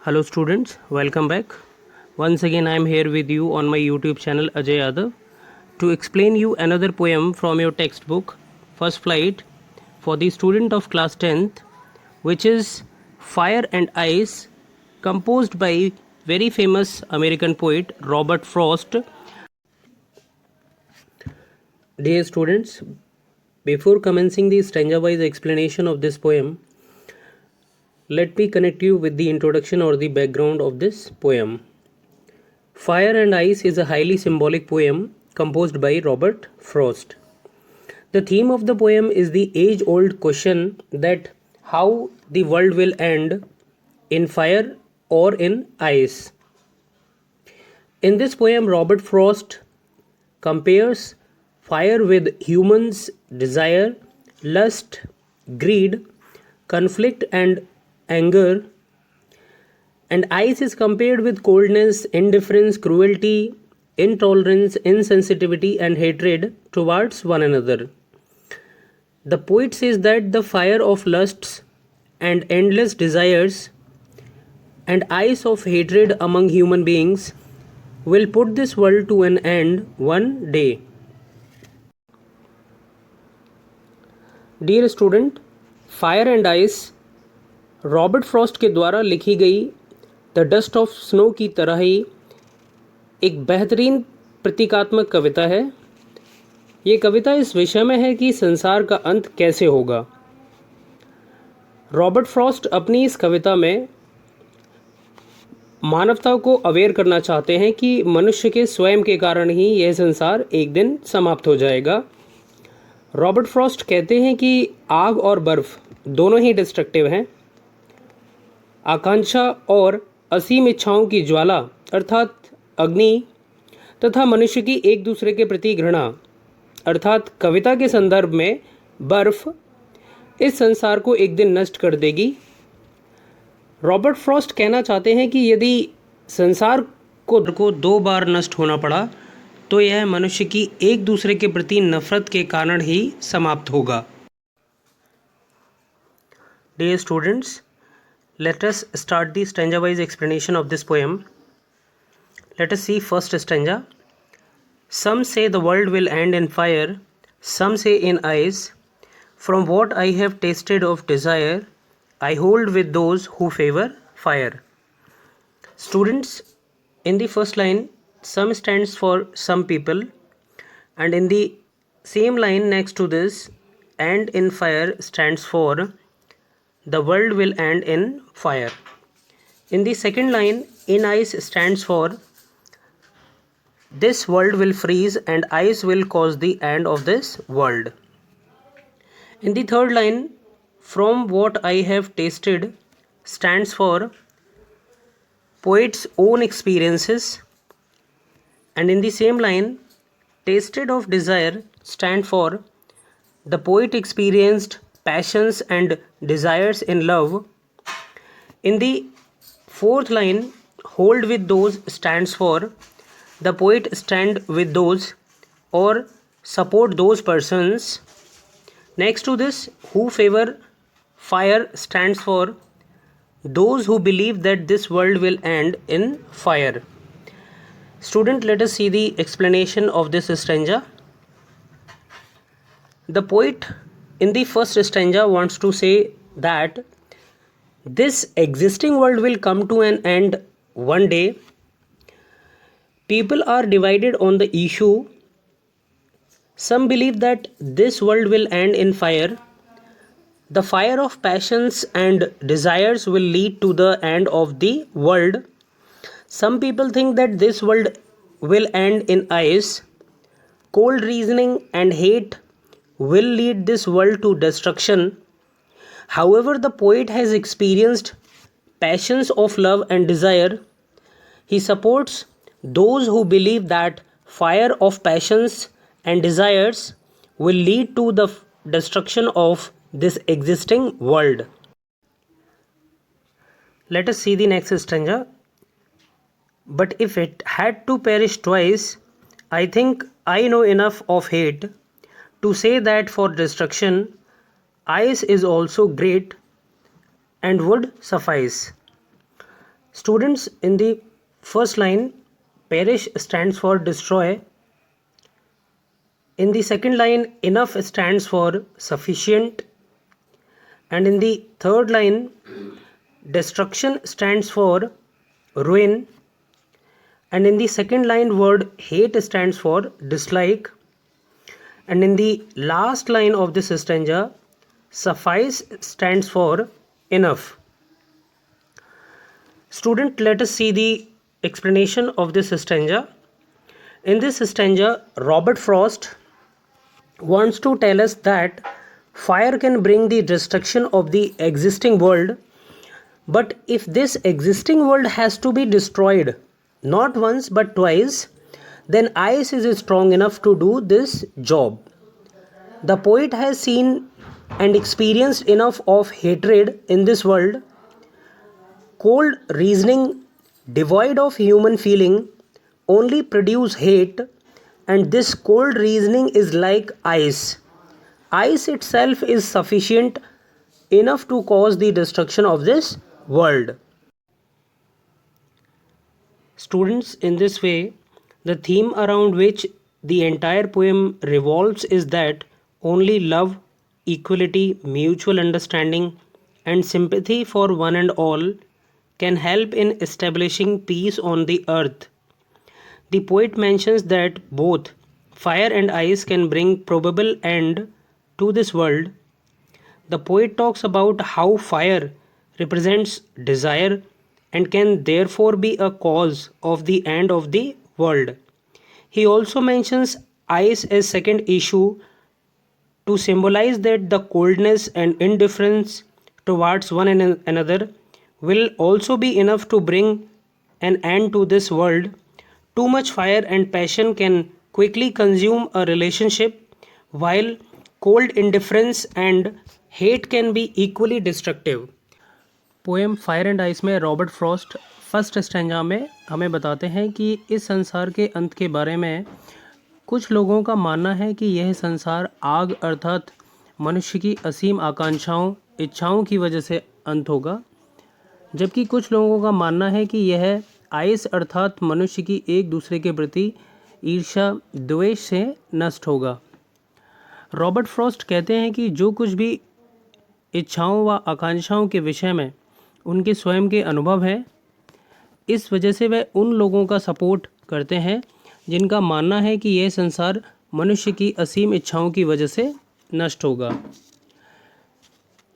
Hello students, welcome back. Once again I am here with you on my YouTube channel Ajay Yadav to explain you another poem from your textbook First Flight for the student of class 10th, which is Fire and Ice, composed by very famous American poet Robert Frost. Dear students, before commencing the stanza-wise explanation of this poem, let me connect you with the introduction or the background of this poem. Fire and Ice is a highly symbolic poem composed by Robert Frost. The theme of the poem is the age old question that how the world will end, in fire or in ice. In this poem, Robert Frost compares fire with humans' desire, lust, greed, conflict, and anger, and ice is compared with coldness, indifference, cruelty, intolerance, insensitivity, and hatred towards one another. The poet says that the fire of lusts and endless desires and ice of hatred among human beings will put this world to an end one day. Dear student, Fire and Ice Robert Frost के द्वारा लिखी गई the dust of snow की तरह ही एक बेहतरीन प्रतीकात्मक कविता है। ये कविता इस विषय में है कि संसार का अंत कैसे होगा। रॉबर्ट फ्रॉस्ट अपनी इस कविता में मानवता को अवेयर करना चाहते हैं कि मनुष्य के स्वयं के कारण ही यह संसार एक दिन समाप्त हो जाएगा। रॉबर्ट फ्रॉस्ट कहते हैं कि आग और बर्फ़ दोनों ही डिस्ट्रक्टिव हैं। आकांक्षा और असीम इच्छाओं की ज्वाला अर्थात अग्नि तथा मनुष्य की एक दूसरे के प्रति घृणा अर्थात कविता के संदर्भ में बर्फ इस संसार को एक दिन नष्ट कर देगी। रॉबर्ट फ्रॉस्ट कहना चाहते हैं कि यदि संसार को दो बार नष्ट होना पड़ा तो यह मनुष्य की एक दूसरे के प्रति नफरत के कारण ही समाप्त होगा। Dear students, let us start the stanza-wise explanation of this poem. Let us see first stanza. Some say the world will end in fire, some say in ice. From what I have tasted of desire, I hold with those who favor fire. Students, in the first line, some stands for some people, and in the same line next to this, and in fire stands for the world will end in fire. In the second line, in ice stands for this world will freeze and ice will cause the end of this world. In the third line, from what I have tasted stands for poet's own experiences. And in the same line, tasted of desire stand for the poet experienced passions and desires in love. In the fourth line, hold with those stands for the poet stand with those or support those persons. Next to this, who favor fire stands for those who believe that this world will end in fire. Student, let us see the explanation of this stanza. The poet in the first stanza wants to say that this existing world will come to an end one day. People are divided on the issue. Some believe that this world will end in fire. The fire of passions and desires will lead to the end of the world. Some people think that this world will end in ice. Cold reasoning and hate will lead this world to destruction. However, the poet has experienced passions of love and desire. He supports those who believe that fire of passions and desires will lead to the destruction of this existing world. Let us see the next stanza. But if it had to perish twice, I think I know enough of hate to say that for destruction, ice is also great and would suffice. Students, in the first line, perish stands for destroy. In the second line, enough stands for sufficient. And in the third line, destruction stands for ruin. And in the second line, word hate stands for dislike. And in the last line of this stanza, suffice stands for enough. Student, let us see the explanation of this stanza. In this stanza, Robert Frost wants to tell us that fire can bring the destruction of the existing world, but if this existing world has to be destroyed not once but twice, then ice is strong enough to do this job. The poet has seen and experienced enough of hatred in this world. Cold reasoning, devoid of human feeling, only produce hate, and this cold reasoning is like ice. Ice itself is sufficient enough to cause the destruction of this world. Students, in this way, the theme around which the entire poem revolves is that only love, equality, mutual understanding, and sympathy for one and all can help in establishing peace on the earth. The poet mentions that both fire and ice can bring probable end to this world. The poet talks about how fire represents desire and can therefore be a cause of the end of the world. He also mentions ice as second issue to symbolize that the coldness and indifference towards one another will also be enough to bring an end to this world. Too much fire and passion can quickly consume a relationship, while cold indifference and hate can be equally destructive. Poem fire and ice में Robert Frost first stanza में हमें बताते हैं कि इस संसार के अंत के बारे में कुछ लोगों का मानना है कि यह संसार आग अर्थात मनुष्य की असीम आकांक्षाओं इच्छाओं की वजह से अंत होगा, जबकि कुछ लोगों का मानना है कि यह आइस अर्थात मनुष्य की एक दूसरे के प्रति ईर्ष्या द्वेष से नष्ट होगा। रॉबर्ट फ्रॉस्ट कहते हैं कि जो कुछ भी इच्छाओं व आकांक्षाओं के विषय में उनके स्वयं के अनुभव हैं, इस वजह से वह उन लोगों का सपोर्ट करते हैं जिनका मानना है कि यह संसार मनुष्य की असीम इच्छाओं की वजह से नष्ट होगा।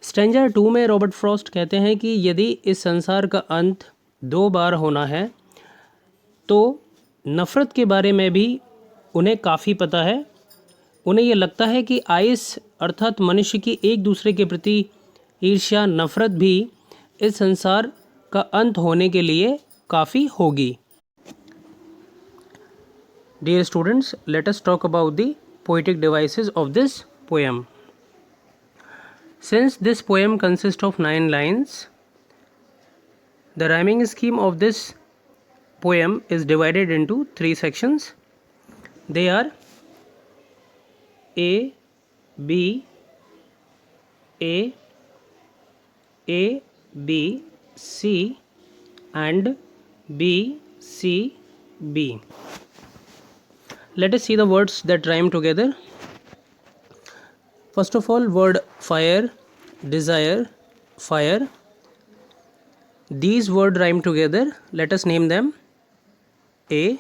स्टैंजा 2 में रॉबर्ट फ्रॉस्ट कहते हैं कि यदि इस संसार का अंत 2 बार होना है तो नफ़रत के बारे में भी उन्हें काफ़ी पता है। उन्हें यह लगता है कि आइस अर्थात मनुष्य की एक दूसरे के प्रति ईर्ष्या नफ़रत भी इस संसार का अंत होने के लिए काफ़ी होगी। Dear students, let us talk about the poetic devices of this poem. Since this poem consists of 9 lines, the rhyming scheme of this poem is divided into 3 sections. They are A, B, A, B, C and B, C, B. Let us see the words that rhyme together. First of all, word fire, desire, fire. These words rhyme together. Let us name them. A.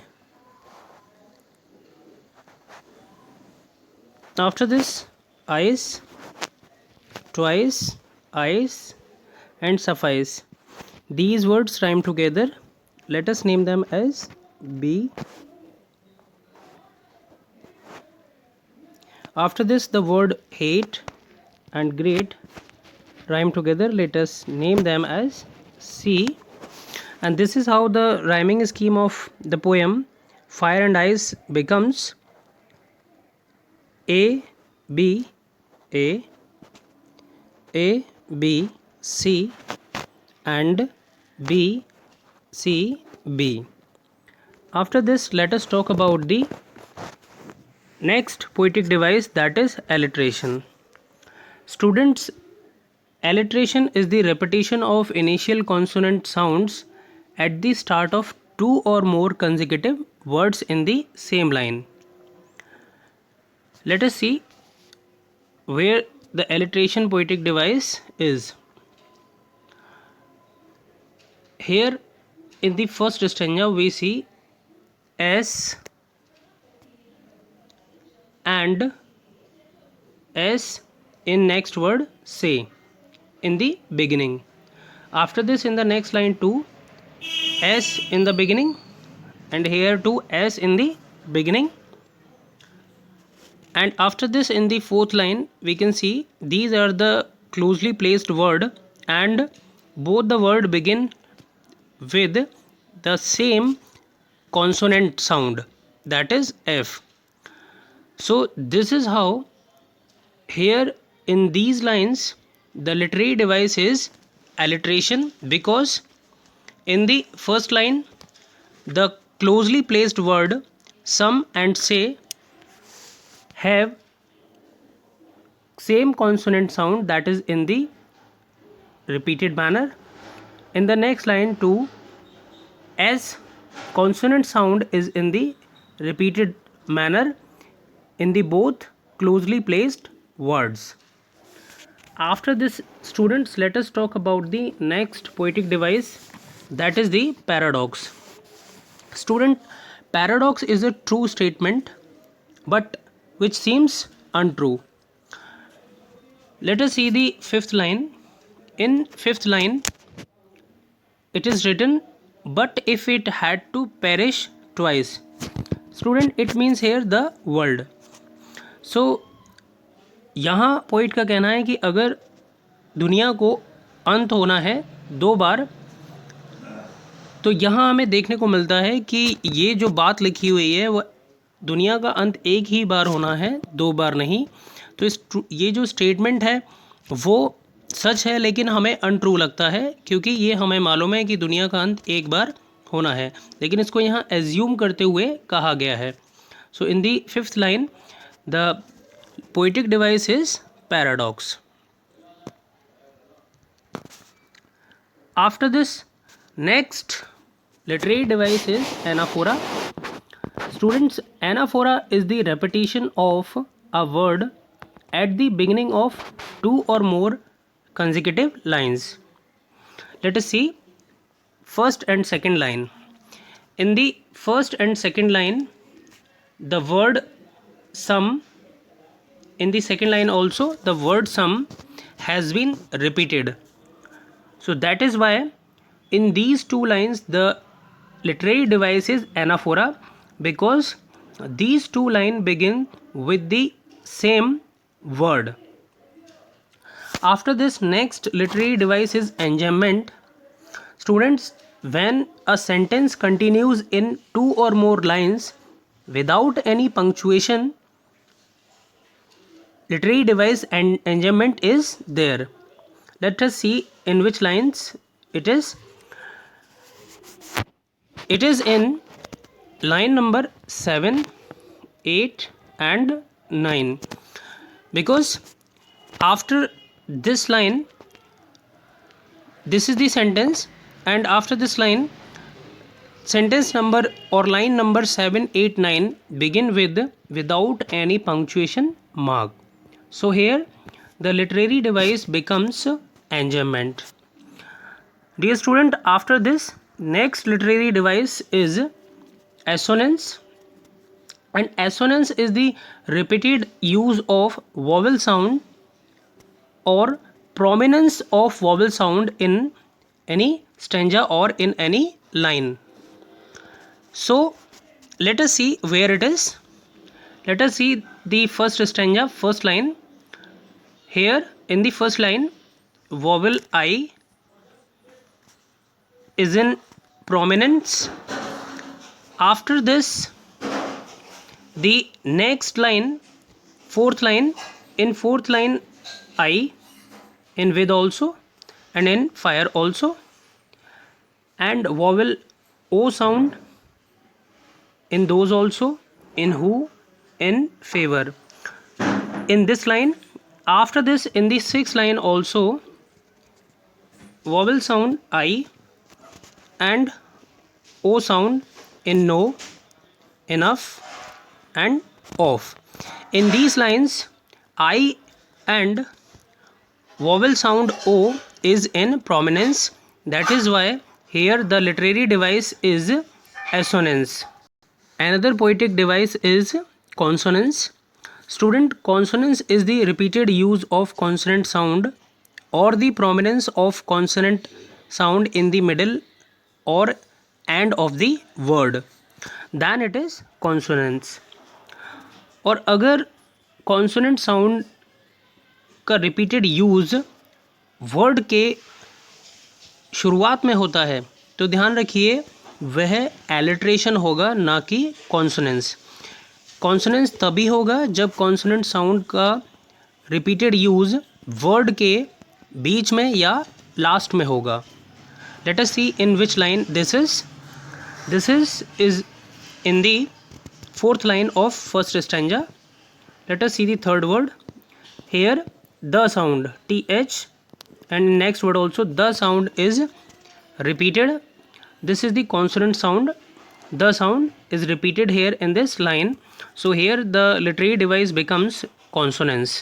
After this, ice, twice, ice and suffice. These words rhyme together. Let us name them as B. After this, the word hate and great rhyme together. Let us name them as C. And this is how the rhyming scheme of the poem Fire and Ice becomes A, B, A, B, C and B, C, B. After this, let us talk about the next poetic device, that is alliteration. Students, alliteration is the repetition of initial consonant sounds at the start of two or more consecutive words in the same line. Let us see where the alliteration poetic device is. Here in the first stanza we see S and S in next word say in the beginning. After this in the next line too S in the beginning, and here too S in the beginning, and after this in the fourth line we can see these are the closely placed word and both the word begin with the same consonant sound, that is F. So this is how here in these lines the literary device is alliteration, because in the first line the closely placed word some and say have same consonant sound, that is in the repeated manner. In the next line too S consonant sound is in the repeated manner in the both closely placed words. After this, students, let us talk about the next poetic device, that is the paradox. Student, paradox is a true statement but which seems untrue. Let us see the fifth line. In fifth line it is written, but if it had to perish twice. Student, it means here the world. So यहाँ poet का कहना है कि अगर दुनिया को अंत होना है दो बार, तो यहाँ हमें देखने को मिलता है कि ये जो बात लिखी हुई है वो दुनिया का अंत एक ही बार होना है, दो बार नहीं. तो ये जो स्टेटमेंट है वो सच है लेकिन हमें अनट्रू लगता है, क्योंकि ये हमें मालूम है कि दुनिया का अंत एक बार होना है, लेकिन इसको यहाँ एज्यूम करते हुए कहा गया है. So in the fifth line the poetic device is paradox. After this, next literary device is anaphora. Students, anaphora is the repetition of a word at the beginning of two or more consecutive lines. Let us see first and second line. In the first and second line, the word some, in the second line also the word some has been repeated. So that is why in these two lines the literary device is anaphora, because these two lines begin with the same word. After this, next literary device is enjambment. Students, when a sentence continues in two or more lines without any punctuation, literary device and enjambment is there. Let us see in which lines it is. It is in line number 7, 8 and 9, because after this line, this is the sentence, and after this line, sentence number or line number 7, 8, 9 begin with without any punctuation mark. So here the literary device becomes enjambment. Dear student, after this, next literary device is assonance. And assonance is the repeated use of vowel sound or prominence of vowel sound in any stanza or in any line. So let us see where it is. Let us see the first stanza, first line. Here in the first line, vowel I is in prominence. After this, the next line, fourth line, in fourth line I, in with also and in fire also, and vowel O sound in those also, in who, in favor. In this line, after this in the sixth line also vowel sound I and O sound in no, enough, and off. In these lines, I and vowel sound O is in prominence. That is why here the literary device is assonance. Another poetic device is consonance. Student, consonance is the repeated use of consonant sound or the prominence of consonant sound in the middle or end of the word. Then it is consonance. और अगर consonant sound का repeated use word के शुरुआत में होता है तो ध्यान रखिए वह एलिट्रेशन होगा, ना कि कॉन्सोनेंस. कॉन्सोनेंस तभी होगा जब कॉन्सोनेंट साउंड का रिपीटेड यूज़ वर्ड के बीच में या लास्ट में होगा. Let us see in which line this is in the fourth line of first stanza. Let us see the third word. Here the sound TH and next word also the sound is repeated. This is the consonant sound. The sound is repeated here in this line, so here the literary device becomes consonance.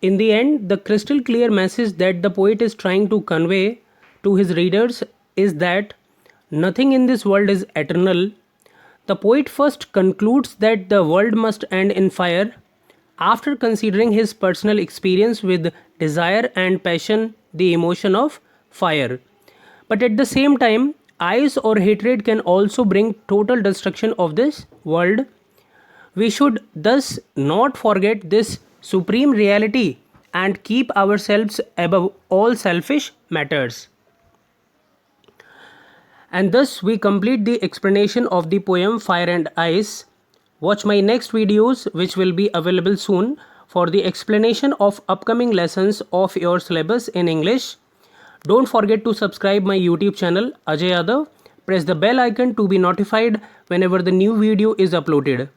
In the end, the crystal clear message that the poet is trying to convey to his readers is that nothing in this world is eternal. The poet first concludes that the world must end in fire. After considering his personal experience with desire and passion, the emotion of fire. But at the same time, ice or hatred can also bring total destruction of this world. We should thus not forget this supreme reality and keep ourselves above all selfish matters. And thus we complete the explanation of the poem Fire and Ice. Watch my next videos which will be available soon for the explanation of upcoming lessons of your syllabus in English. Don't forget to subscribe my YouTube channel Ajay Yadav. Press the bell icon to be notified whenever the new video is uploaded.